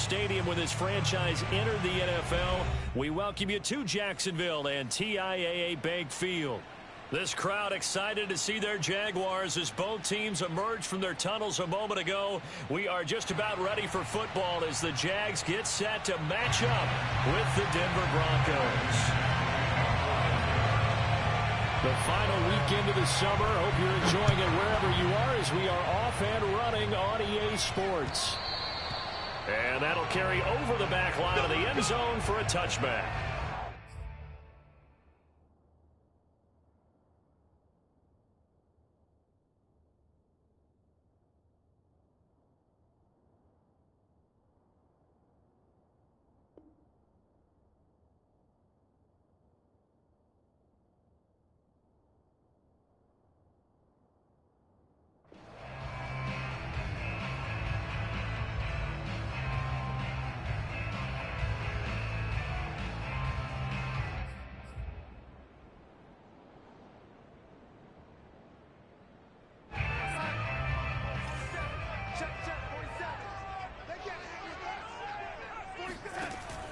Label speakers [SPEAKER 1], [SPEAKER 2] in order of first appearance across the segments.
[SPEAKER 1] Stadium when this franchise entered the NFL. We welcome you to Jacksonville and TIAA Bank Field. This crowd excited to see their Jaguars as both teams emerged from their tunnels a moment ago. We are just about ready for football as the Jags get set to match up with the Denver Broncos. The final weekend of the summer. Hope you're enjoying it wherever you are as we are off and running on EA Sports. And that'll carry over the back line of the end zone for a touchback.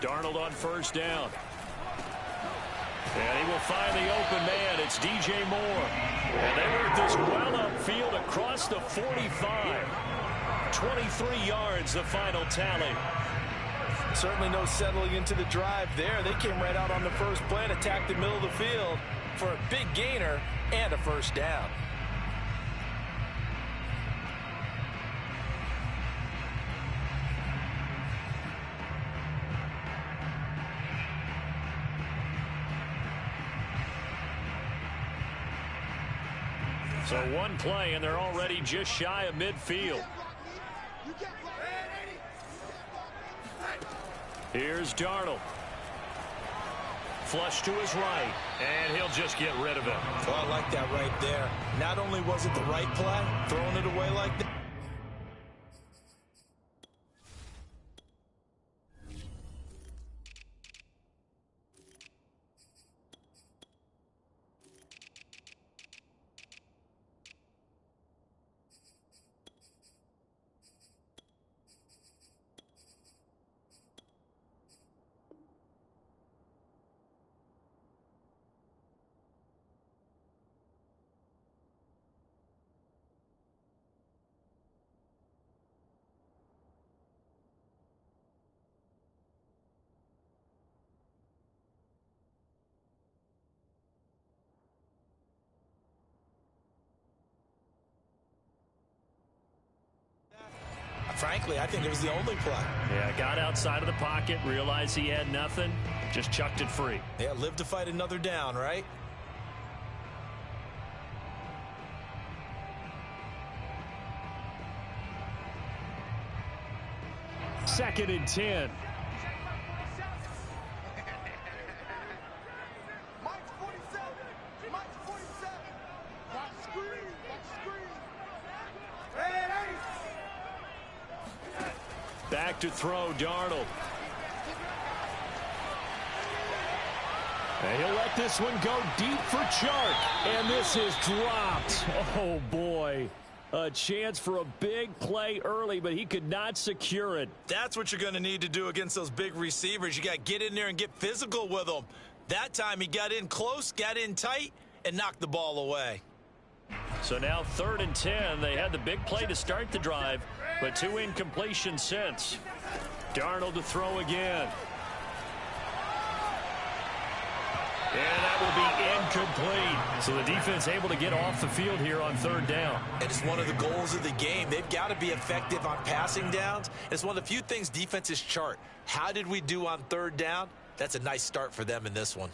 [SPEAKER 1] Darnold on first down. And he will find the open man. It's DJ Moore. And they work this well upfield across the 45. 23 yards, the final tally.
[SPEAKER 2] Certainly no settling into the drive there. They came right out on the first play and attacked the middle of the field for a big gainer and a first down.
[SPEAKER 1] So one play, and they're already just shy of midfield. Here's Darnold. Flush to his right, and he'll just get rid of it.
[SPEAKER 2] Well, I like that right there. Not only was it the right play, throwing it away like that. Frankly, I think it was the only play.
[SPEAKER 1] Yeah, got outside of the pocket, realized he had nothing, just chucked it free.
[SPEAKER 2] Yeah, live to fight another down, right?
[SPEAKER 1] Second and 10. Back to throw, Darnold. And he'll let this one go deep for Chark. And this is dropped. Oh, boy. A chance for a big play early, but he could not secure it.
[SPEAKER 2] That's what you're going to need to do against those big receivers. You got to get in there and get physical with them. That time he got in close, got in tight, and knocked the ball away.
[SPEAKER 1] So now 3rd and 10. They had the big play to start the drive, but 2 incompletions since. Darnold to throw again. And that will be incomplete. So the defense able to get off the field here on 3rd down.
[SPEAKER 2] And it's one of the goals of the game. They've got to be effective on passing downs. It's one of the few things defenses chart. How did we do on 3rd down? That's a nice start for them in this one.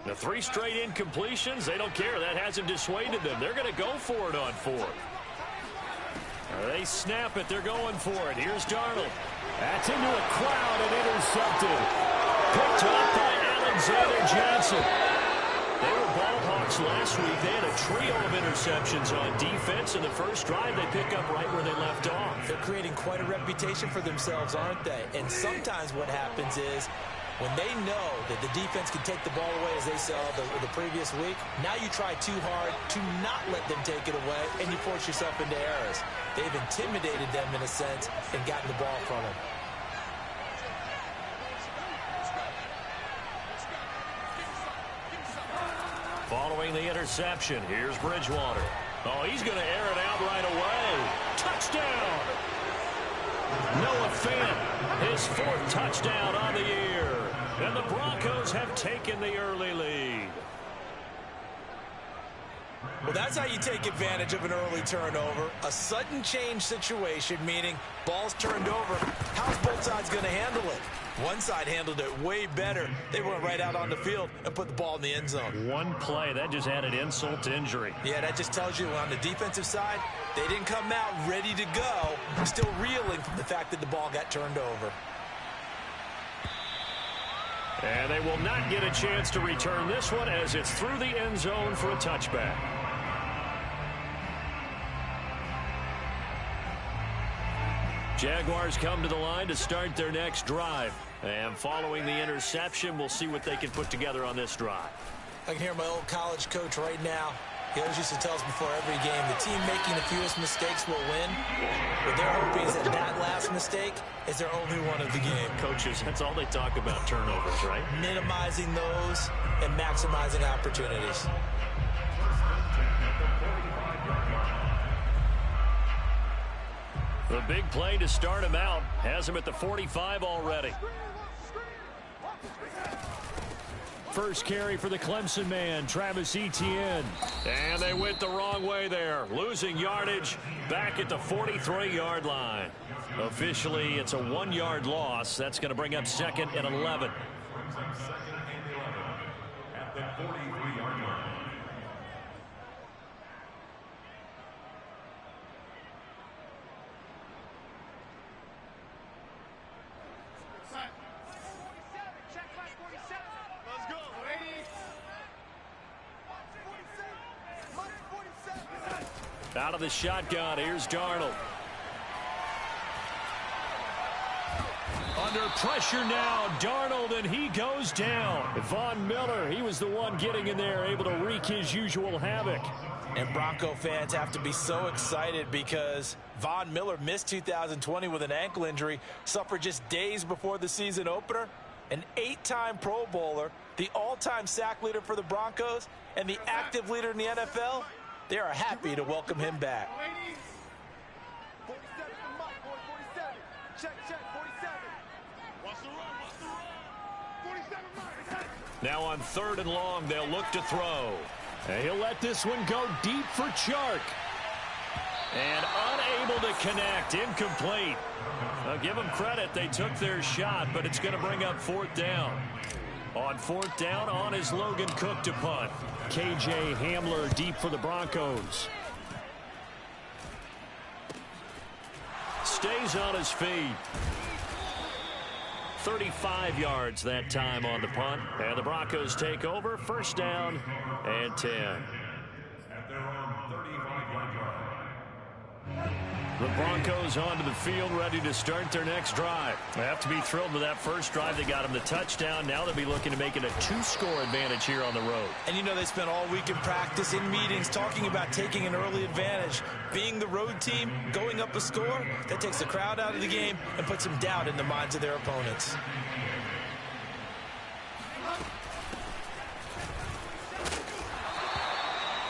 [SPEAKER 1] The 3 straight incompletions, they don't care. That hasn't dissuaded them. They're going to go for it on 4th. They snap it. They're going for it. Here's Darnold. That's into a crowd and intercepted. Picked up by Alexander Johnson. They were ball hawks last week. They had a trio of interceptions on defense. In the first drive, they pick up right where they left off.
[SPEAKER 2] They're creating quite a reputation for themselves, aren't they? And sometimes what happens is When they know that the defense can take the ball away as they saw the previous week, now you try too hard to not let them take it away, and you force yourself into errors. They've intimidated them in a sense and gotten the ball from them.
[SPEAKER 1] Following the interception, here's Bridgewater. Oh, he's going to air it out right away. Touchdown! Noah Fant, his 4th touchdown on the year. And the Broncos have taken the early lead.
[SPEAKER 2] Well, that's how you take advantage of an early turnover. A sudden change situation, meaning ball's turned over. How's both sides going to handle it? One side handled it way better. They went right out on the field and put the ball in the end zone.
[SPEAKER 1] One play, that just added insult to injury.
[SPEAKER 2] Yeah, that just tells you on the defensive side, they didn't come out ready to go. They're still reeling from the fact that the ball got turned over.
[SPEAKER 1] And they will not get a chance to return this one as it's through the end zone for a touchback. Jaguars come to the line to start their next drive. And following the interception, we'll see what they can put together on this drive.
[SPEAKER 2] I can hear my old college coach right now. He always used to tell us before every game, the team making the fewest mistakes will win. What they're hoping is that last mistake is their only one of the game.
[SPEAKER 1] Coaches, that's all they talk about, turnovers, right?
[SPEAKER 2] Minimizing those and maximizing opportunities.
[SPEAKER 1] The big play to start him out has him at the 45 already. First carry for the Clemson man, Travis Etienne. And they went the wrong way there, losing yardage back at the 43-yard line. Officially, it's a 1-yard loss. That's going to bring up 2nd and 11.
[SPEAKER 3] At the 43-yard line.
[SPEAKER 1] Out of the shotgun, here's Darnold. Under pressure now, Darnold, and he goes down. Von Miller, he was the one getting in there, able to wreak his usual havoc.
[SPEAKER 2] And Bronco fans have to be so excited because Von Miller missed 2020 with an ankle injury, suffered just days before the season opener. An 8-time Pro Bowler, the all-time sack leader for the Broncos, and the active leader in the NFL. They are happy to welcome him back.
[SPEAKER 4] 47 for Mike, boy, 47. Check, 47. Watch the run. 47 Mike.
[SPEAKER 1] Now on 3rd and long, they'll look to throw. And he'll let this one go deep for Chark. And unable to connect, incomplete. I'll give them credit, they took their shot, but it's going to bring up 4th down. On 4th down, on is Logan Cook to punt. KJ Hamler deep for the Broncos. Stays on his feet. 35 yards that time on the punt. And the Broncos take over. 1st down and 10.
[SPEAKER 3] At their own 35-yard line.
[SPEAKER 1] The Broncos onto the field, ready to start their next drive. They have to be thrilled with that first drive. They got them the touchdown. Now they'll be looking to make it a 2-score advantage here on the road.
[SPEAKER 2] And you know they spent all week in practice, in meetings, talking about taking an early advantage. Being the road team, going up a score, that takes the crowd out of the game and puts some doubt in the minds of their opponents.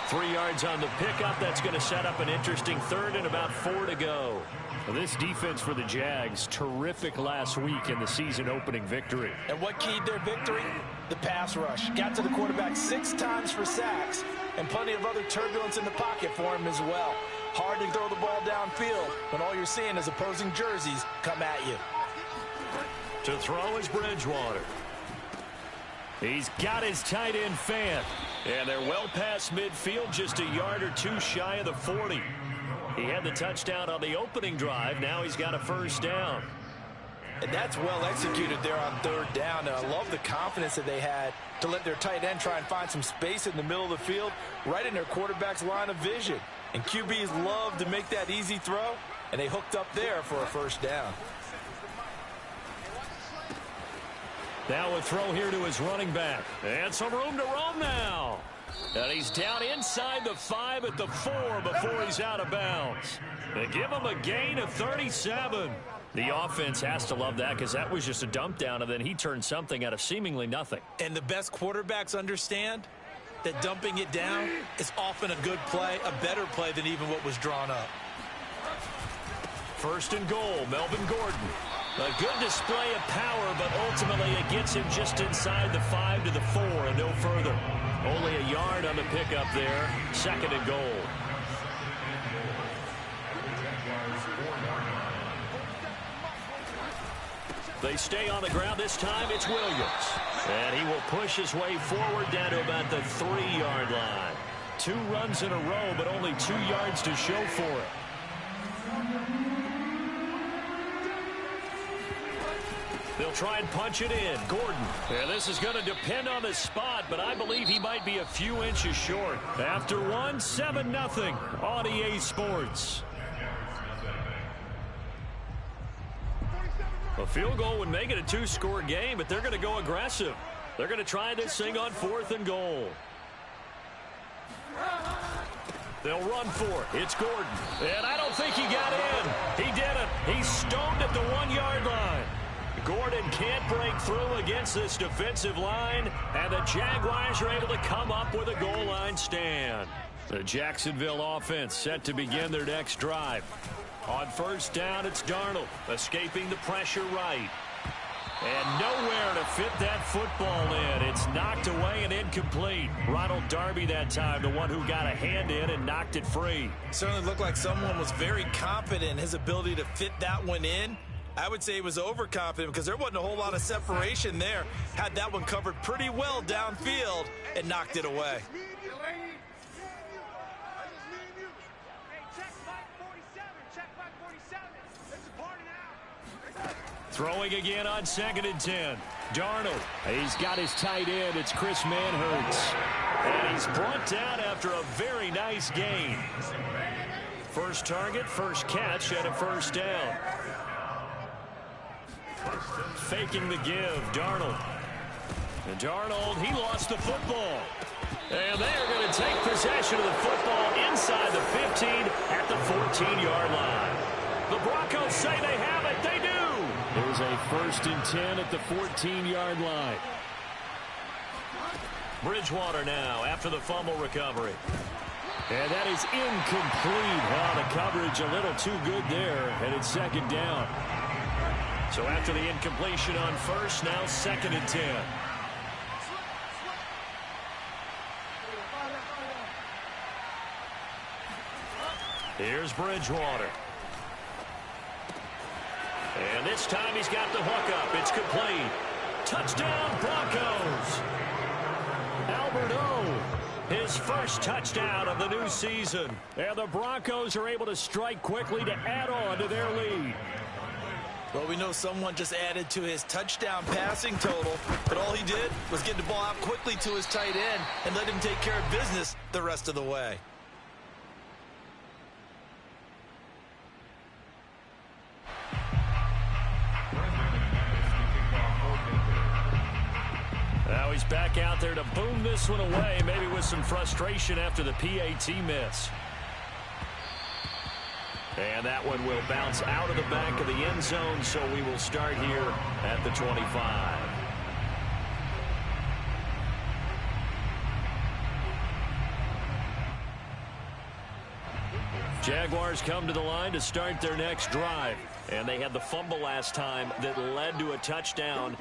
[SPEAKER 1] Three yards on the pickup. That's going to set up an interesting 3rd and about 4 to go. Well, this defense for the Jags, terrific last week in the season opening victory.
[SPEAKER 2] And what keyed their victory? The pass rush. Got to the quarterback 6 times for sacks and plenty of other turbulence in the pocket for him as well. Hard to throw the ball downfield when all you're seeing is opposing jerseys come at you.
[SPEAKER 1] To throw is Bridgewater. He's got his tight end Fant. And they're well past midfield, just a yard or 2 shy of the 40. He had the touchdown on the opening drive. Now he's got a 1st down.
[SPEAKER 2] And that's well executed there on 3rd down. And I love the confidence that they had to let their tight end try and find some space in the middle of the field, right in their quarterback's line of vision. And QBs love to make that easy throw, and they hooked up there for a 1st down.
[SPEAKER 1] Now a throw here to his running back. And some room to roam now. And he's down inside the 5 at the 4 before he's out of bounds. They give him a gain of 37. The offense has to love that because that was just a dump down, and then he turned something out of seemingly nothing.
[SPEAKER 2] And the best quarterbacks understand that dumping it down is often a good play, a better play than even what was drawn up.
[SPEAKER 1] First and goal, Melvin Gordon. A good display of power, but ultimately it gets him just inside the 5 to the 4 and no further. Only a yard on the pickup there. Second and goal. They stay on the ground. This time it's Williams. And he will push his way forward down to about the 3-yard line. 2 runs in a row, but only 2 yards to show for it. They'll try and punch it in. Gordon. And this is going to depend on the spot, but I believe he might be a few inches short. After one, 7-0 on EA Sports. A field goal would make it a 2-score game, but they're going to go aggressive. They're going to try this thing on 4th and goal. They'll run for it. It's Gordon. And I don't think he got in. He didn't. He's stoned at the 1-yard line. Gordon can't break through against this defensive line, and the Jaguars are able to come up with a goal line stand. The Jacksonville offense set to begin their next drive. On first down, it's Darnold, escaping the pressure right. And nowhere to fit that football in. It's knocked away and incomplete. Ronald Darby that time, the one who got a hand in and knocked it free.
[SPEAKER 2] Certainly looked like someone was very confident in his ability to fit that one in. I would say he was overconfident because there wasn't a whole lot of separation there. Had that one covered pretty well downfield and knocked it away.
[SPEAKER 1] Throwing again on 2nd and 10. Darnold. He's got his tight end. It's Chris Manhertz. And he's brought down after a very nice gain. First target, first catch, and a first down. Faking the give, Darnold. And Darnold, he lost the football. And they are going to take possession of the football inside the 15 at the 14-yard line. The Broncos say they have it. They do. There's a 1st and 10 at the 14-yard line. Bridgewater now after the fumble recovery. And that is incomplete. The coverage a little too good there, and it's 2nd down. So after the incompletion on first, now 2nd and 10. Here's Bridgewater. And this time he's got the hook up. It's complete. Touchdown, Broncos. Albert O, his first touchdown of the new season. And the Broncos are able to strike quickly to add on to their lead.
[SPEAKER 2] Well, we know someone just added to his touchdown passing total, but all he did was get the ball out quickly to his tight end and let him take care of business the rest of the way.
[SPEAKER 1] Now he's back out there to boom this one away, maybe with some frustration after the PAT miss. And that one will bounce out of the back of the end zone, so we will start here at the 25. Jaguars come to the line to start their next drive. And they had the fumble last time that led to a touchdown.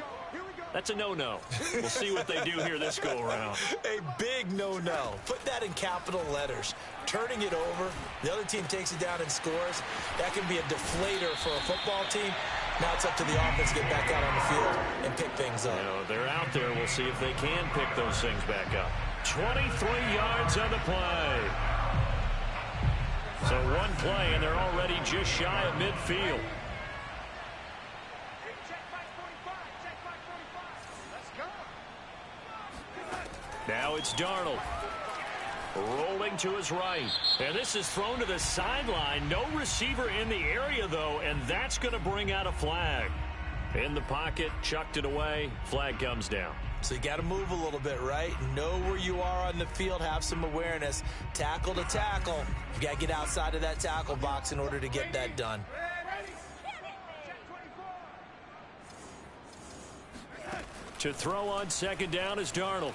[SPEAKER 1] That's a no-no. We'll see what they do here this go-around.
[SPEAKER 2] A big no-no. Put that in capital letters. Turning it over, the other team takes it down and scores. That can be a deflator for a football team. Now it's up to the offense to get back out on the field and pick things up.
[SPEAKER 1] You know, they're out there. We'll see if they can pick those things back up. 23 yards on the play. So one play, and they're already just shy of midfield. Now it's Darnold. Rolling to his right. And this is thrown to the sideline. No receiver in the area, though, and that's going to bring out a flag. In the pocket, chucked it away, flag comes down.
[SPEAKER 2] So you got to move a little bit, right? Know where you are on the field, have some awareness. Tackle to tackle. You got to get outside of that tackle box in order to get that done.
[SPEAKER 1] To throw on second down is Darnold.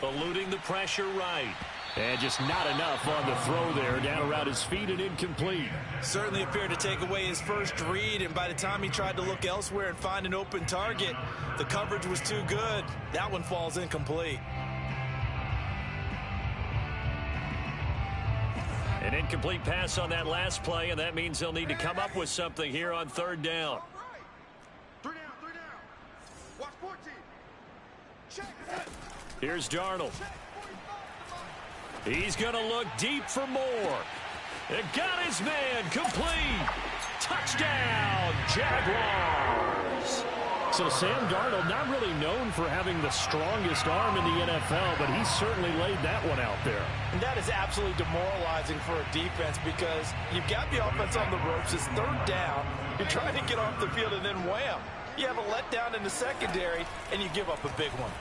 [SPEAKER 1] Eluding the pressure right. And just not enough on the throw there. Down around his feet and incomplete.
[SPEAKER 2] Certainly appeared to take away his first read, and by the time he tried to look elsewhere and find an open target, the coverage was too good. That one falls incomplete.
[SPEAKER 1] An incomplete pass on that last play, and that means they'll need to come up with something here on third down.
[SPEAKER 4] Three down. Watch 14. Check.
[SPEAKER 1] Here's Darnold. He's going to look deep for more. It got his man complete. Touchdown, Jaguars. So Sam Darnold, not really known for having the strongest arm in the NFL, but he certainly laid that one out there.
[SPEAKER 2] And that is absolutely demoralizing for a defense because you've got the offense on the ropes. It's third down. You're trying to get off the field, and then wham. You have a letdown in the secondary, and you give up a big one.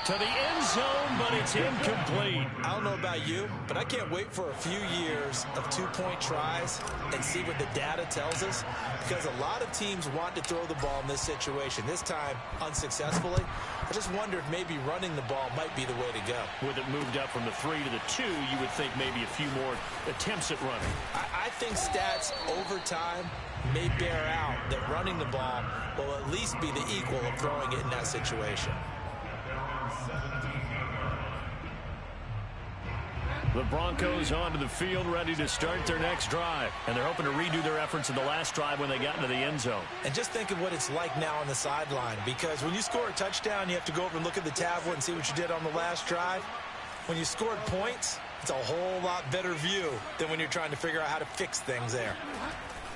[SPEAKER 1] To the end zone, but it's incomplete.
[SPEAKER 2] I don't know about you, but I can't wait for a few years of two-point tries and see what the data tells us, because a lot of teams want to throw the ball in this situation. This time, unsuccessfully. I just wonder if maybe running the ball might be the way to go.
[SPEAKER 1] With it moved up from the 3 to the 2, you would think maybe a few more attempts at running.
[SPEAKER 2] I think stats over time may bear out that running the ball will at least be the equal of throwing it in that situation.
[SPEAKER 1] The Broncos onto the field, ready to start their next drive. And they're hoping to redo their efforts in the last drive when they got into the end zone.
[SPEAKER 2] And just think of what it's like now on the sideline, because when you score a touchdown, you have to go over and look at the tablet and see what you did on the last drive. When you scored points, it's a whole lot better view than when you're trying to figure out how to fix things there.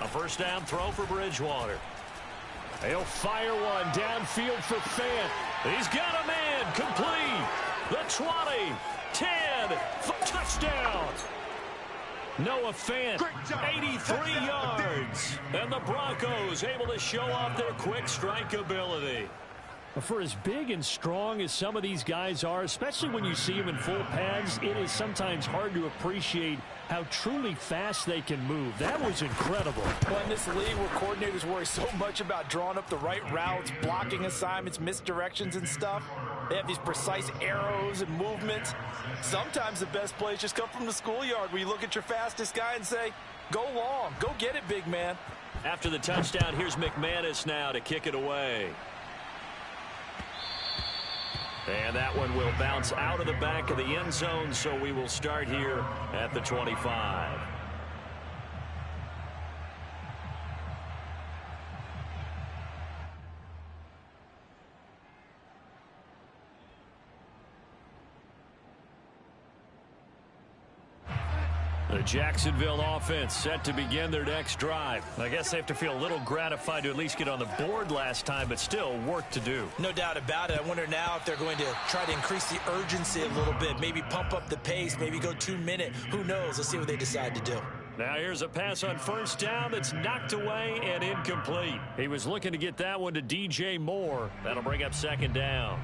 [SPEAKER 1] A first down throw for Bridgewater. He'll fire one downfield for Fant. He's got a man complete. The 20, 10, touchdown. Noah Fant, 83 yards. And the Broncos able to show off their quick strike ability. For as big and strong as some of these guys are, especially when you see them in full pads, it is sometimes hard to appreciate how truly fast they can move. That was incredible.
[SPEAKER 2] Well, in this league where coordinators worry so much about drawing up the right routes, blocking assignments, misdirections and stuff, they have these precise arrows and movements. Sometimes the best plays just come from the schoolyard where you look at your fastest guy and say, go long, go get it, big man.
[SPEAKER 1] After the touchdown, here's McManus now to kick it away. And that one will bounce out of the back of the end zone, so we will start here at the 25. The Jacksonville offense set to begin their next drive. I guess they have to feel a little gratified to at least get on the board last time, but still work to do.
[SPEAKER 2] No doubt about it. I wonder now if they're going to try to increase the urgency a little bit, maybe pump up the pace, maybe go 2 minute. Who knows? Let's see what they decide to do.
[SPEAKER 1] Now here's a pass on first down that's knocked away and incomplete. He was looking to get that one to DJ Moore. That'll bring up second down.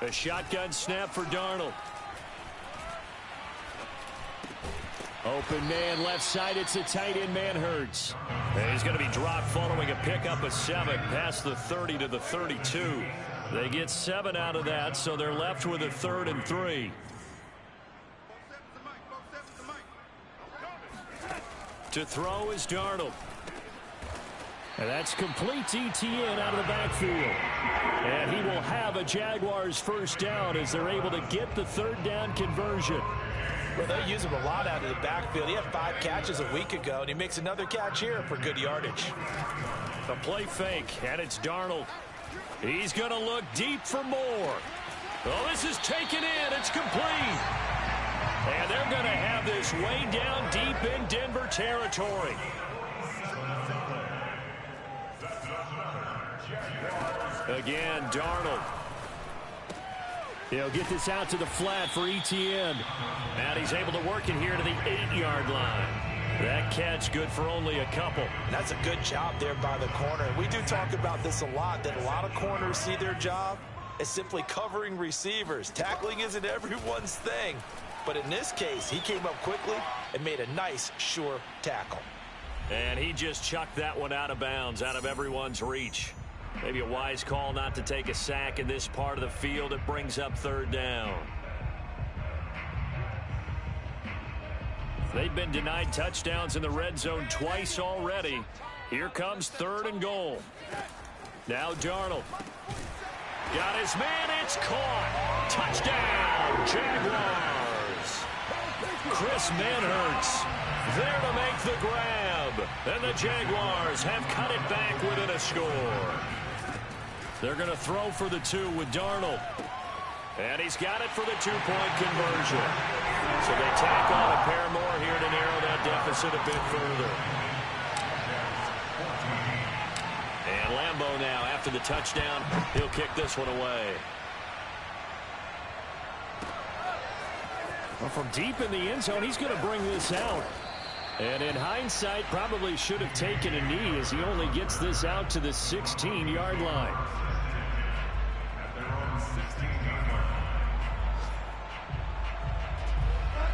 [SPEAKER 1] A shotgun snap for Darnold. Open man left side. It's a tight end man, Hurts. And he's going to be dropped following a pickup of 7 past the 30 to the 32. They get 7 out of that, so they're left with a 3rd and 3. To throw is Darnold. And that's complete to Etienne out of the backfield. And he will have a Jaguars first down as they're able to get the 3rd down conversion.
[SPEAKER 2] Well, they use him a lot out of the backfield. He had 5 catches a week ago, and he makes another catch here for good yardage.
[SPEAKER 1] A play fake, and it's Darnold. He's going to look deep for more. Oh, this is taken in. It's complete. And they're going to have this way down deep in Denver territory. Again, Darnold. He'll get this out to the flat for Etienne. And he's able to work it here to the 8-yard line. That catch good for only a couple.
[SPEAKER 2] That's a good job there by the corner. We do talk about this a lot, that a lot of corners see their job as simply covering receivers. Tackling isn't everyone's thing. But in this case, he came up quickly and made a nice, sure tackle.
[SPEAKER 1] And he just chucked that one out of bounds, out of everyone's reach. Maybe a wise call not to take a sack in this part of the field. It brings up 3rd down. They've been denied touchdowns in the red zone twice already. Here comes 3rd and goal. Now Darnold. Got his man. It's caught. Touchdown, Jaguars. Chris Manhertz there to make the grab. And the Jaguars have cut it back within a score. They're going to throw for the 2 with Darnold. And he's got it for the 2-point conversion. So they tack on a pair more here to narrow that deficit a bit further. And Lambeau now, after the touchdown, he'll kick this one away. Well, from deep in the end zone, he's going to bring this out. And in hindsight, probably should have taken a knee as he only gets this out to the 16-yard line.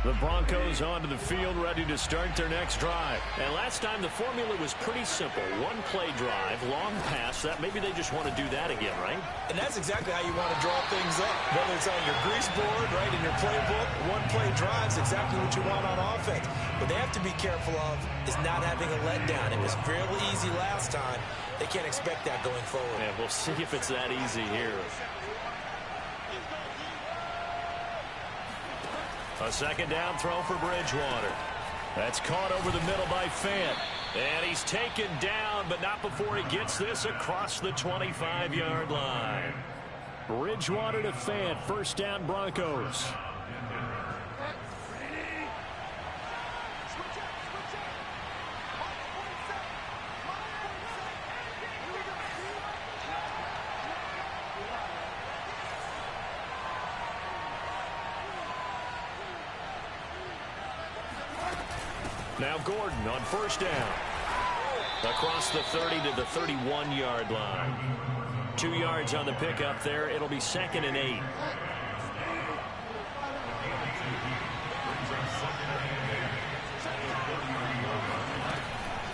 [SPEAKER 1] The Broncos onto the field, ready to start their next drive. And last time, the formula was pretty simple. 1-play drive, long pass. That maybe they just want to do that again, right?
[SPEAKER 2] And that's exactly how you want to draw things up. Whether it's on your grease board, right, in your playbook, 1-play drives, exactly what you want on offense. What they have to be careful of is not having a letdown. It was fairly easy last time. They can't expect that going forward.
[SPEAKER 1] Yeah, we'll see if it's that easy here. A 2nd down throw for Bridgewater. That's caught over the middle by Fant. And he's taken down, but not before he gets this across the 25-yard line. Bridgewater to Fant. 1st down, Broncos. Now Gordon on 1st down. Across the 30 to the 31-yard line. 2 yards on the pickup there. It'll be 2nd and 8.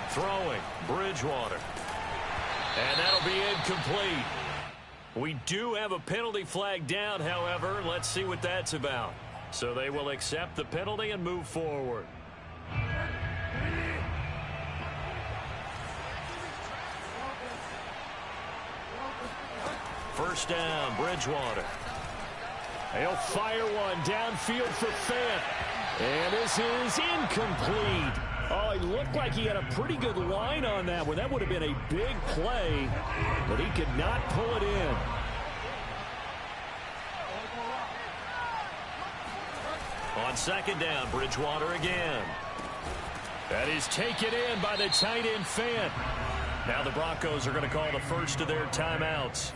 [SPEAKER 1] Throwing, Bridgewater. And that'll be incomplete. We do have a penalty flag down, however. Let's see what that's about. So they will accept the penalty and move forward. First down, Bridgewater. He'll fire one downfield for Fant. And this is incomplete. Oh, he looked like he had a pretty good line on that one. That would have been a big play, but he could not pull it in. On 2nd down, Bridgewater again. That is taken in by the tight end Fant. Now the Broncos are going to call the first of their timeouts,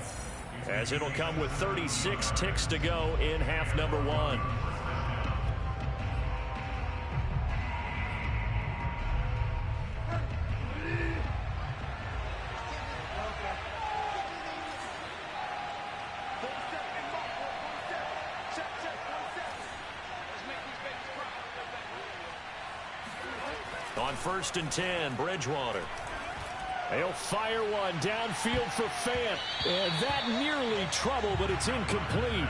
[SPEAKER 1] as it'll come with 36 ticks to go in half number 1. On 1st and 10, Bridgewater. They'll fire one downfield for Fant. And that nearly trouble, but it's incomplete.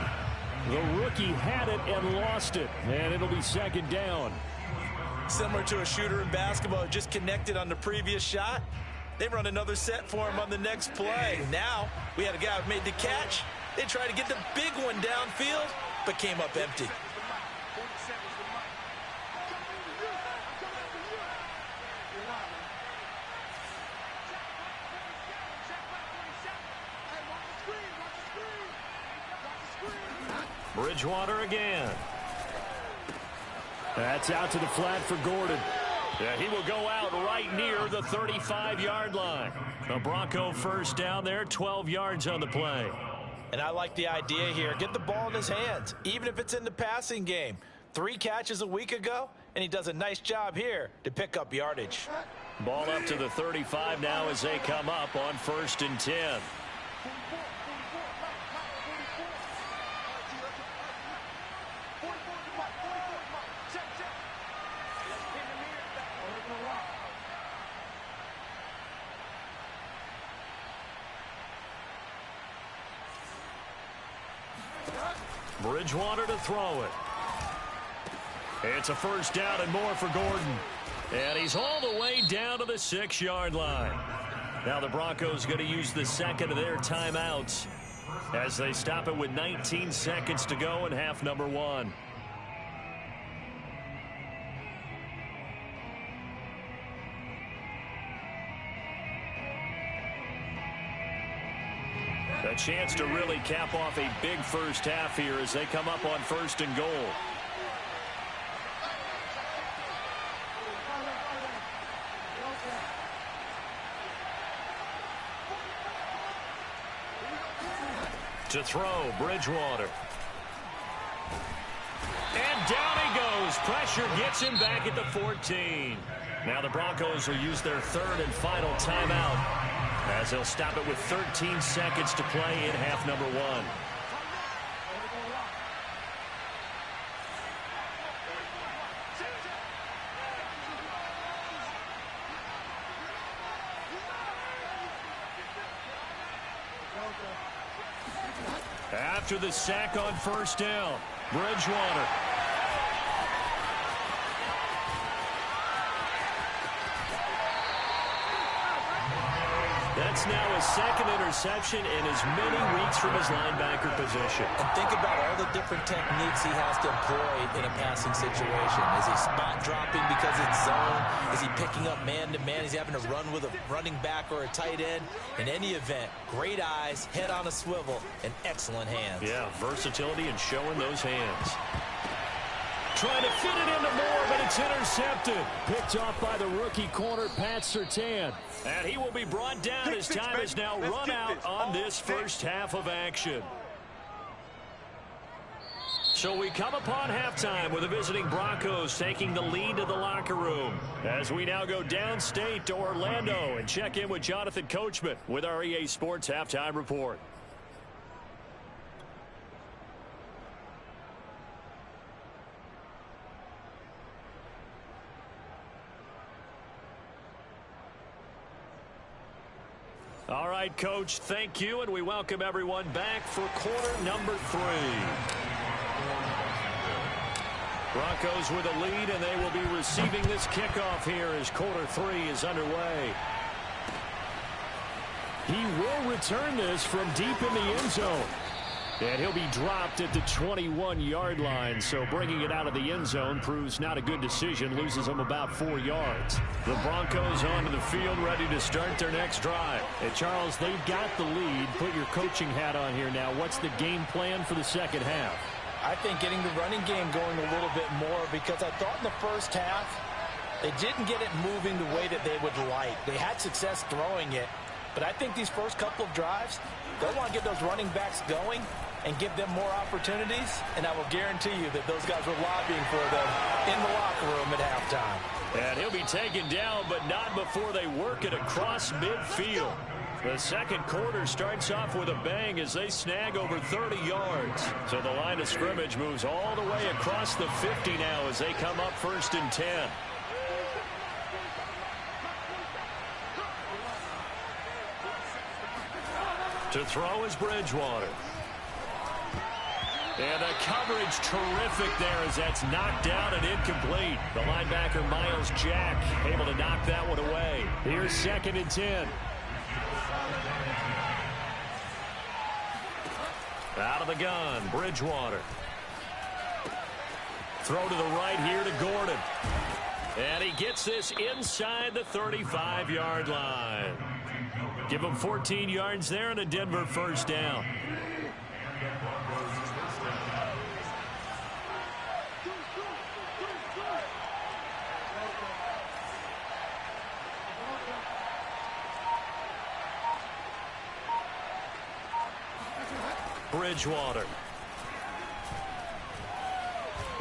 [SPEAKER 1] The rookie had it and lost it. And it'll be 2nd down.
[SPEAKER 2] Similar to a shooter in basketball, just connected on the previous shot. They run another set for him on the next play. Now, we had a guy who made the catch. They tried to get the big one downfield, but came up empty.
[SPEAKER 1] Bridgewater again. That's out to the flat for Gordon. Yeah, he will go out right near the 35-yard line. A Bronco first down there, 12 yards on the play.
[SPEAKER 2] And I like the idea here. Get the ball in his hands, even if it's in the passing game. 3 catches a week ago, and he does a nice job here to pick up yardage.
[SPEAKER 1] Ball up to the 35 now as they come up on 1st and 10. Bridgewater to throw it. It's a first down and more for Gordon. And he's all the way down to the 6-yard line. Now the Broncos going to use the second of their timeouts as they stop it with 19 seconds to go in half number 1. A chance to really cap off a big first half here as they come up on 1st and goal. To throw, Bridgewater. And down he goes. Pressure gets him back at the 14. Now the Broncos will use their 3rd and final timeout as they'll stop it with 13 seconds to play in half number 1. After the sack on 1st down, Bridgewater. That's now his 2nd interception in as many weeks from his linebacker position.
[SPEAKER 2] And think about all the different techniques he has to employ in a passing situation. Is he spot dropping because it's zone? Is he picking up man-to-man? Is he having to run with a running back or a tight end? In any event, great eyes, head on a swivel, and excellent hands.
[SPEAKER 1] Yeah, versatility and showing those hands. Trying to fit it into Moore, but it's intercepted. Picked off by the rookie corner, Pat Surtain. And he will be brought down as time is now run out on this first half of action. So we come upon halftime with the visiting Broncos taking the lead to the locker room. As we now go downstate to Orlando and check in with Jonathan Coachman with our EA Sports Halftime Report. All right, Coach, thank you, and we welcome everyone back for quarter number 3. Broncos with a lead, and they will be receiving this kickoff here as quarter 3 is underway. He will return this from deep in the end zone. And he'll be dropped at the 21-yard line, so bringing it out of the end zone proves not a good decision, loses him about 4 yards. The Broncos onto the field, ready to start their next drive. And Charles, they've got the lead. Put your coaching hat on here now. What's the game plan for the second half?
[SPEAKER 2] I think getting the running game going a little bit more, because I thought in the first half they didn't get it moving the way that they would like. They had success throwing it, but I think these first couple of drives, they want to get those running backs going and give them more opportunities, and I will guarantee you that those guys were lobbying for them in the locker room at halftime.
[SPEAKER 1] And he'll be taken down, but not before they work it across midfield. The second quarter starts off with a bang as they snag over 30 yards. So the line of scrimmage moves all the way across the 50 now as they come up 1st and 10. To throw is Bridgewater. And the coverage terrific there as that's knocked down and incomplete. The linebacker, Miles Jack, able to knock that one away. Here's 2nd and 10. Out of the gun, Bridgewater. Throw to the right here to Gordon. And he gets this inside the 35-yard line. Give him 14 yards there and a Denver first down. Bridgewater.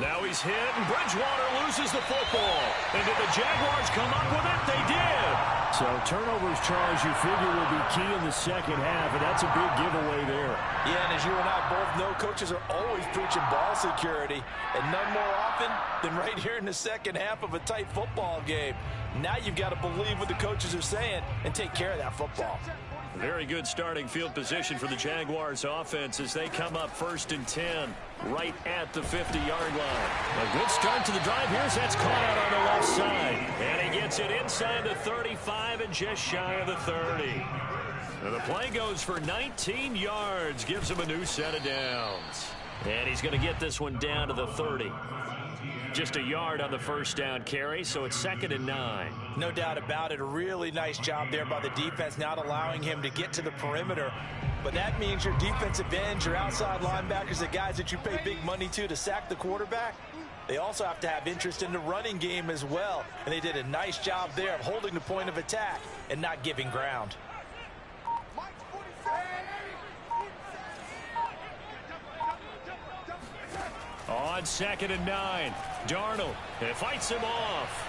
[SPEAKER 1] Now he's hit, and Bridgewater loses the football. And did the Jaguars come up with it? They did. So turnovers, Charles, you figure will be key in the second half, and that's a big giveaway there.
[SPEAKER 2] Yeah, and as you and I both know, coaches are always preaching ball security, and none more often than right here in the second half of a tight football game. Now you've got to believe what the coaches are saying and take care of that football.
[SPEAKER 1] Very good starting field position for the Jaguars offense as they come up 1st and 10 right at the 50-yard line. A good start to the drive here as that's caught out on the left side. And he gets it inside the 35 and just shy of the 30. And the play goes for 19 yards, gives him a new set of downs. And he's going to get this one down to the 30. Just a yard on the first down carry, so it's 2nd and 9.
[SPEAKER 2] No doubt about it. A really nice job there by the defense, not allowing him to get to the perimeter. But that means your defensive ends, your outside linebackers, the guys that you pay big money to sack the quarterback, they also have to have interest in the running game as well. And they did a nice job there of holding the point of attack and not giving ground.
[SPEAKER 1] On 2nd and 9, Darnold fights him off.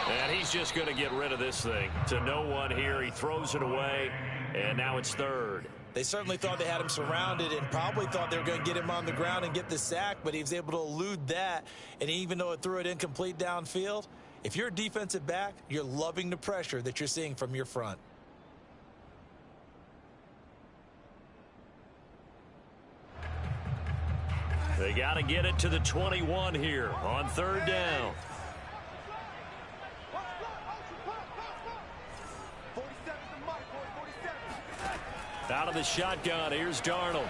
[SPEAKER 1] And he's just going to get rid of this thing to no one here. He throws it away, and now it's 3rd.
[SPEAKER 2] They certainly thought they had him surrounded and probably thought they were going to get him on the ground and get the sack, but he was able to elude that. And even though it threw it incomplete downfield, if you're a defensive back, you're loving the pressure that you're seeing from your front.
[SPEAKER 1] They got to get it to the 21 here on 3rd down. Out of the shotgun, here's Darnold.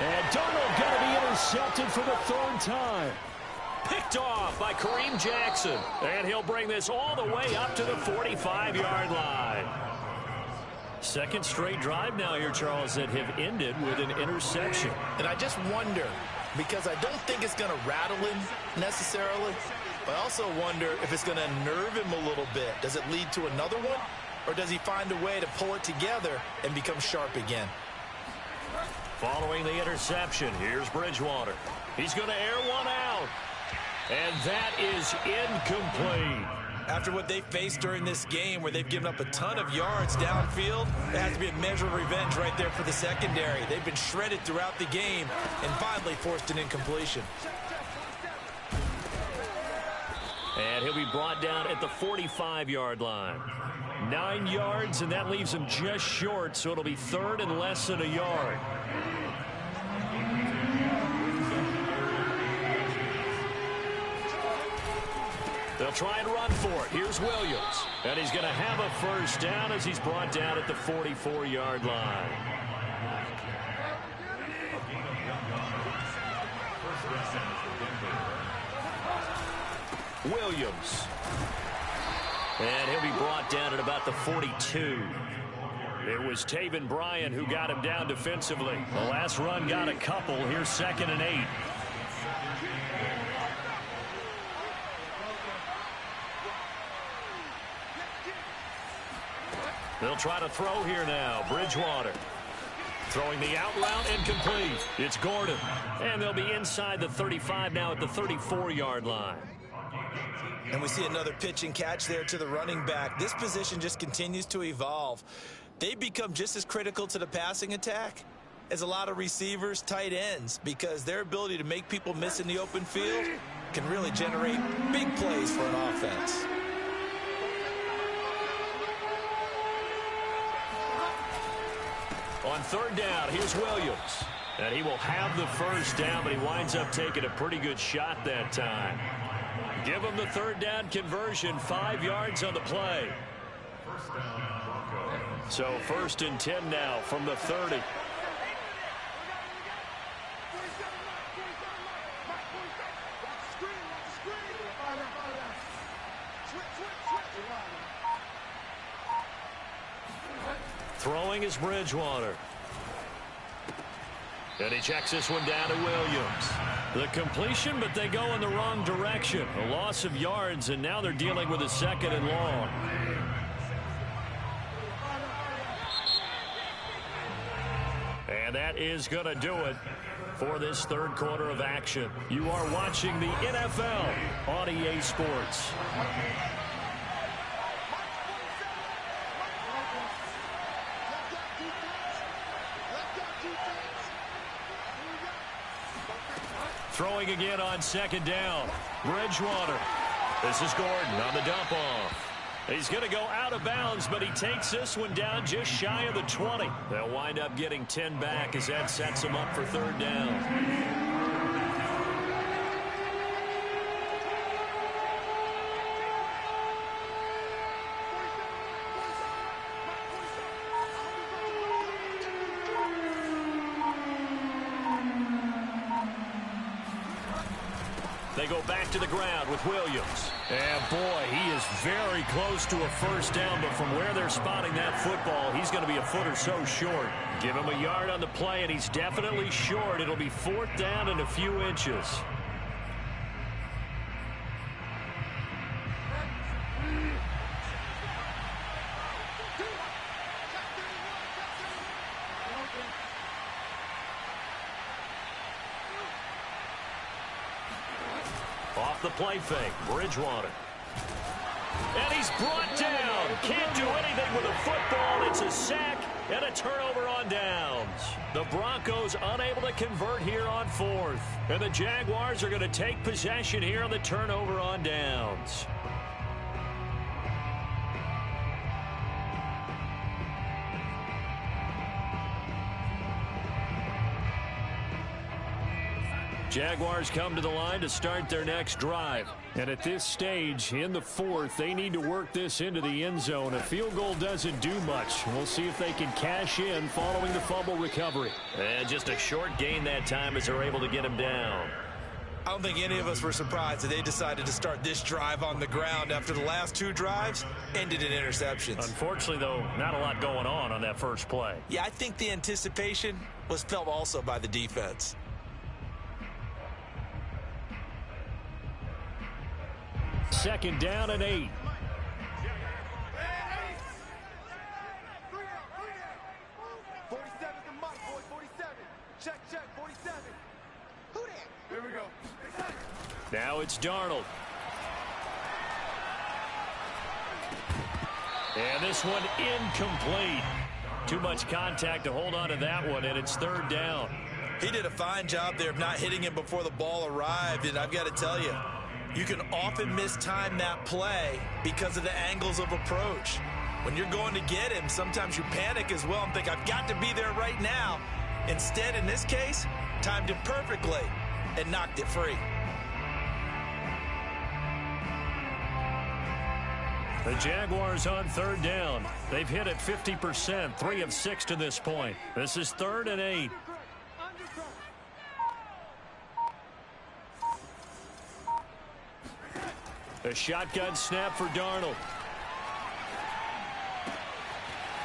[SPEAKER 1] And Darnold going to be intercepted for the 3rd time. Picked off by Kareem Jackson. And he'll bring this all the way up to the 45-yard line. Second straight drive now here, Charles, that have ended with an interception.
[SPEAKER 2] And I just wonder, because I don't think it's going to rattle him necessarily, but I also wonder if it's going to nerve him a little bit. Does it lead to another one, or does he find a way to pull it together and become sharp again?
[SPEAKER 1] Following the interception, here's Bridgewater. He's going to air one out. And that is incomplete.
[SPEAKER 2] After what they faced during this game where they've given up a ton of yards downfield, there has to be a measure of revenge right there for the secondary. They've been shredded throughout the game and finally forced an incompletion.
[SPEAKER 1] And he'll be brought down at the 45-yard line. 9 yards, and that leaves him just short, so it'll be 3rd and less than a yard. They'll try and run for it. Here's Williams. And he's going to have a first down as he's brought down at the 44-yard line. Williams. And he'll be brought down at about the 42. It was Taven Bryan who got him down defensively. The last run got a couple. Here's 2nd and 8. They'll try to throw here now. Bridgewater throwing the out route, incomplete. It's Gordon. And they'll be inside the 35 now at the 34-yard line.
[SPEAKER 2] And we see another pitch and catch there to the running back. This position just continues to evolve. They become just as critical to the passing attack as a lot of receivers, tight ends, because their ability to make people miss in the open field can really generate big plays for an offense.
[SPEAKER 1] On 3rd down, here's Williams. And he will have the first down, but he winds up taking a pretty good shot that time. Give him the 3rd down conversion, 5 yards on the play. So 1st and 10 now from the 30. Throwing is Bridgewater. And he checks this one down to Williams. The completion, but they go in the wrong direction. A loss of yards, and now they're dealing with a 2nd and long. And that is going to do it for this third quarter of action. You are watching the NFL on EA Sports. Throwing again on second down. Bridgewater. This is Gordon on the dump off. He's going to go out of bounds, but he takes this one down just shy of the 20. They'll wind up getting 10 back as that sets them up for third down. They go back to the ground with Williams. And boy, he is very close to a first down, but from where they're spotting that football, he's going to be a foot or so short. Give him a yard on the play, and he's definitely short. It'll be fourth down and a few inches. Off the play fake, Bridgewater. And he's brought down. Can't do anything with a football. It's a sack and a turnover on downs. The Broncos unable to convert here on fourth. And the Jaguars are going to take possession here on the turnover on downs. Jaguars come to the line to start their next drive. And at this stage, in the fourth, they need to work this into the end zone. A field goal doesn't do much. We'll see if they can cash in following the fumble recovery. And just a short gain that time as they're able to get him down.
[SPEAKER 2] I don't think any of us were surprised that they decided to start this drive on the ground after the last two drives ended in interceptions.
[SPEAKER 1] Unfortunately, though, not a lot going on that first play.
[SPEAKER 2] Yeah, I think the anticipation was felt also by the defense.
[SPEAKER 1] Second down and 8.
[SPEAKER 4] 47 the mark, boy, 47. Check, 47. Who that? Here we go.
[SPEAKER 1] Now it's Darnold. And this one incomplete. Too much contact to hold on to that one, and it's third down.
[SPEAKER 2] He did a fine job there of not hitting him before the ball arrived, and I've got to tell you, you can often mistime that play because of the angles of approach. When you're going to get him, sometimes you panic as well and think, I've got to be there right now. Instead, in this case, timed it perfectly and knocked it free.
[SPEAKER 1] The Jaguars on third down. They've hit it 50%, 3 of 6 to this point. This is third and 8. A shotgun snap for Darnold.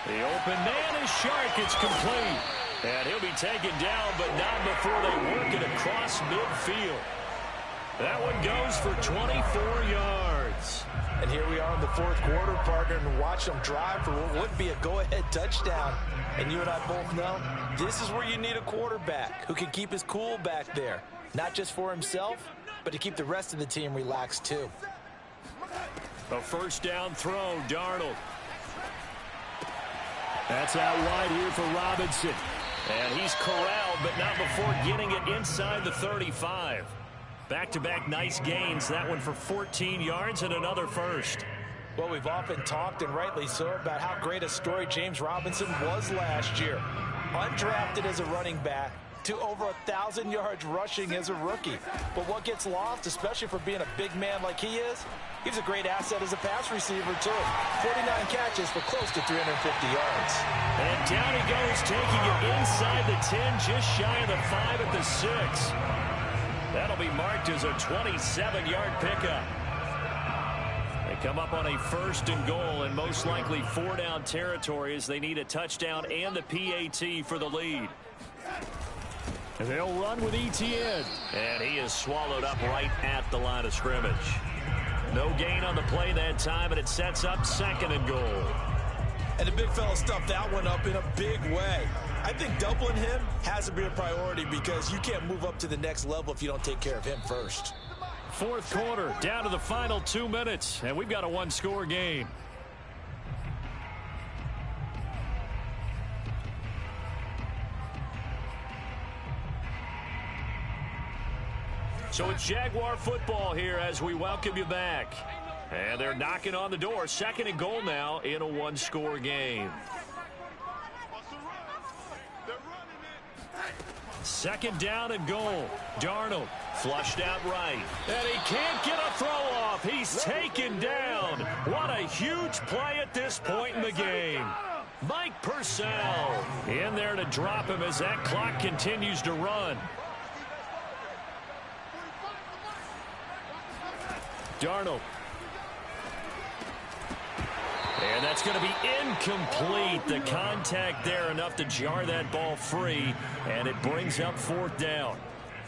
[SPEAKER 1] The open man is Shark. It's complete. And he'll be taken down, but not before they work it across midfield. That one goes for 24 yards.
[SPEAKER 2] And here we are in the fourth quarter, partner, and watch them drive for what would be a go-ahead touchdown. And you and I both know this is where you need a quarterback who can keep his cool back there. Not just for himself, but to keep the rest of the team relaxed too.
[SPEAKER 1] A first down throw, Darnold. That's out wide here for Robinson. And he's corralled, but not before getting it inside the 35. Back-to-back nice gains. That one for 14 yards and another first.
[SPEAKER 2] Well, we've often talked, and rightly so, about how great a story James Robinson was last year. Undrafted as a running back to over 1,000 yards rushing as a rookie. But what gets lost, especially for being a big man like he is, he's a great asset as a pass receiver, too. 49 catches for close to 350 yards.
[SPEAKER 1] And down he goes, taking it inside the 10, just shy of the 5 at the 6. That'll be marked as a 27-yard pickup. They come up on a first and goal and most likely 4-down territory as they need a touchdown and the PAT for the lead. And they'll run with Etienne. And he is swallowed up right at the line of scrimmage. No gain on the play that time, and it sets up second and goal.
[SPEAKER 2] And the big fella stuffed that one up in a big way. I think doubling him has to be a priority because you can't move up to the next level if you don't take care of him first.
[SPEAKER 1] Fourth quarter, down to the final 2 minutes, and we've got a one-score game. So it's Jaguar football here as we welcome you back. And they're knocking on the door. Second and goal now in a one-score game. Second down and goal. Darnold flushed out right. And he can't get a throw off. He's taken down. What a huge play at this point in the game. Mike Purcell in there to drop him as that clock continues to run. Darnold. And that's going to be incomplete. The contact there enough to jar that ball free, and it brings up fourth down.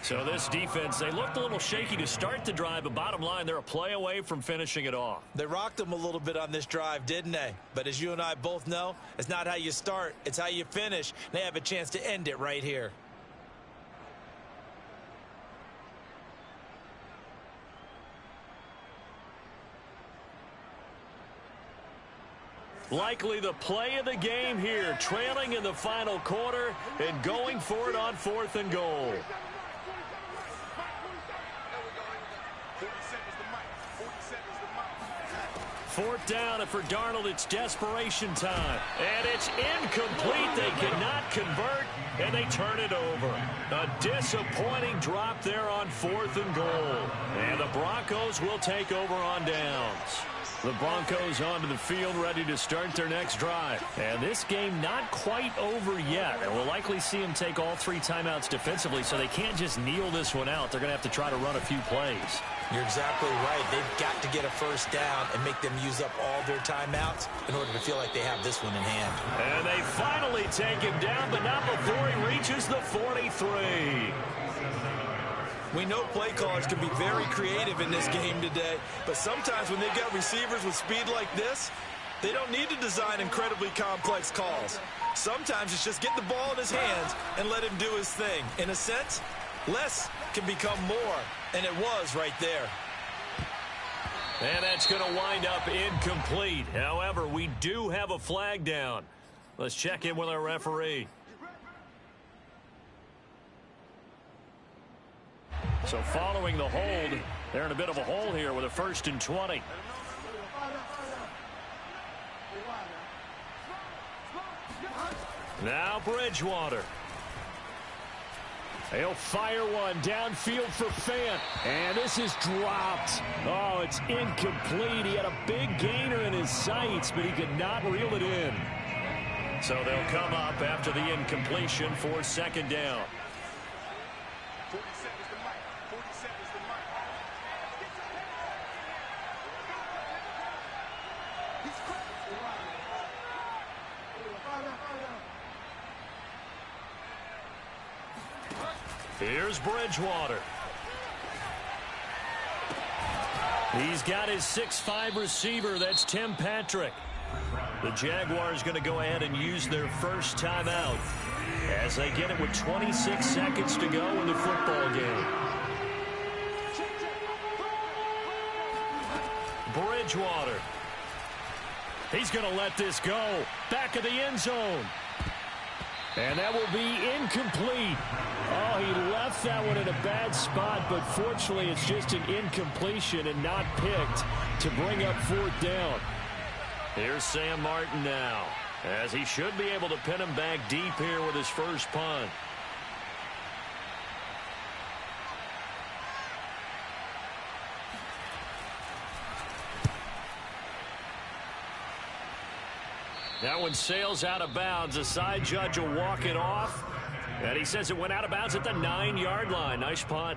[SPEAKER 1] So this defense, they looked a little shaky to start the drive, but bottom line, they're a play away from finishing it off.
[SPEAKER 2] They rocked them a little bit on this drive, didn't they? But as you and I both know, it's not how you start, it's how you finish. They have a chance to end it right here.
[SPEAKER 1] Likely the play of the game here, trailing in the final quarter and going for it on fourth and goal. Fourth down, and for Darnold, it's desperation time. And it's incomplete. They cannot convert, and they turn it over. A disappointing drop there on fourth and goal. And the Broncos will take over on downs. The Broncos onto the field, ready to start their next drive. And this game not quite over yet. And we'll likely see them take all three timeouts defensively, so they can't just kneel this one out. They're going to have to try to run a few plays.
[SPEAKER 2] You're exactly right. They've got to get a first down and make them use up all their timeouts in order to feel like they have this one in hand.
[SPEAKER 1] And they finally take him down, but not before he reaches the 43.
[SPEAKER 2] We know play callers can be very creative in this game today, but sometimes when they've got receivers with speed like this, they don't need to design incredibly complex calls. Sometimes it's just get the ball in his hands and let him do his thing. In a sense, less can become more, and it was right there.
[SPEAKER 1] And that's going to wind up incomplete. However, we do have a flag down. Let's check in with our referee. So following the hold, they're in a bit of a hole here with a 1st and 20. Now Bridgewater. He'll fire one downfield for Fant. And this is dropped. Oh, it's incomplete. He had a big gainer in his sights, but he could not reel it in. So they'll come up after the incompletion for second down. Here's Bridgewater. He's got his 6'5" receiver. That's Tim Patrick. The Jaguars going to go ahead and use their first timeout as they get it with 26 seconds to go in the football game. Bridgewater. He's going to let this go. Back of the end zone. And that will be incomplete. Oh, he left that one in a bad spot, but fortunately it's just an incompletion and not picked to bring up fourth down. Here's Sam Martin now, as he should be able to pin him back deep here with his first punt. That one sails out of bounds. The side judge will walk it off. And he says it went out of bounds at the 9-yard line. Nice punt.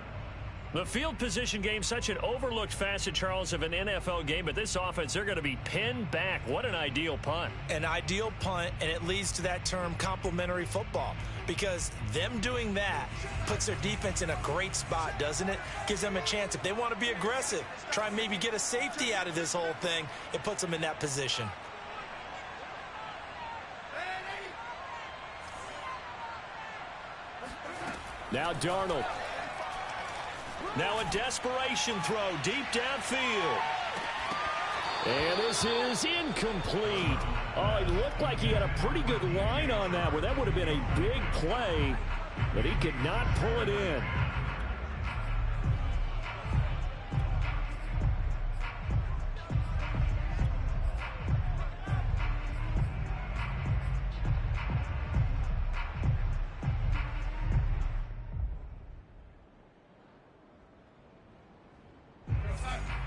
[SPEAKER 1] The field position game, such an overlooked facet, Charles, of an NFL game. But this offense, they're going to be pinned back. What an ideal punt.
[SPEAKER 2] An ideal punt, and it leads to that term complementary football. Because them doing that puts their defense in a great spot, doesn't it? Gives them a chance. If they want to be aggressive, try and maybe get a safety out of this whole thing, it puts them in that position.
[SPEAKER 1] Now Darnold. Now a desperation throw deep downfield. And this is incomplete. Oh, it looked like he had a pretty good line on that one. That would have been a big play, but he could not pull it in.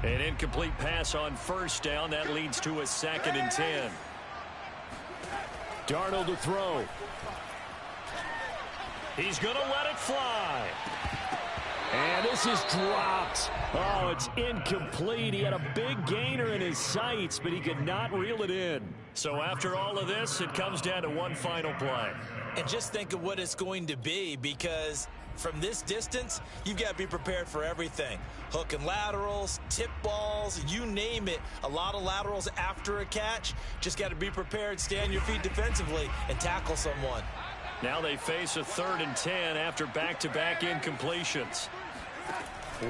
[SPEAKER 1] An incomplete pass on first down. That leads to a 2nd and 10. Darnold to throw. He's going to let it fly. And this is dropped. Oh, it's incomplete. He had a big gainer in his sights, but he could not reel it in. So after all of this, it comes down to one final play.
[SPEAKER 2] And just think of what it's going to be, because from this distance, you've got to be prepared for everything. Hook and laterals, tip balls, you name it. A lot of laterals after a catch. Just got to be prepared, stay on your feet defensively, and tackle someone.
[SPEAKER 1] Now they face a 3rd and 10 after back-to-back incompletions.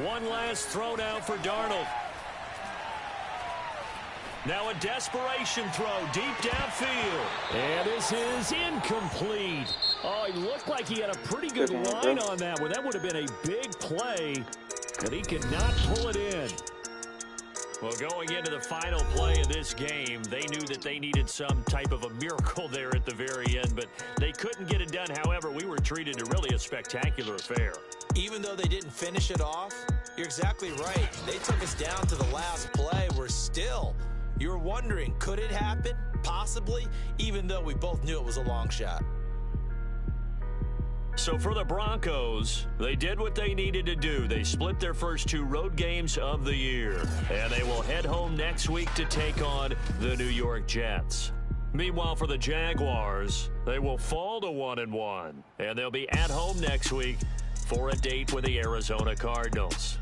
[SPEAKER 1] One last throw now for Darnold. Now a desperation throw deep downfield. And this is incomplete. Oh, he looked like he had a pretty good line on that one. That would have been a big play, but he could not pull it in. Well, going into the final play of this game, they knew that they needed some type of a miracle there at the very end, but they couldn't get it done. However, we were treated to really a spectacular affair.
[SPEAKER 2] Even though they didn't finish it off, you're exactly right. They took us down to the last play. We're still, you're wondering, could it happen? Possibly, even though we both knew it was a long shot.
[SPEAKER 1] So for the Broncos, they did what they needed to do. They split their first 2 road games of the year, and they will head home next week to take on the New York Jets. Meanwhile, for the Jaguars, they will fall to 1-1, and they'll be at home next week for a date with the Arizona Cardinals.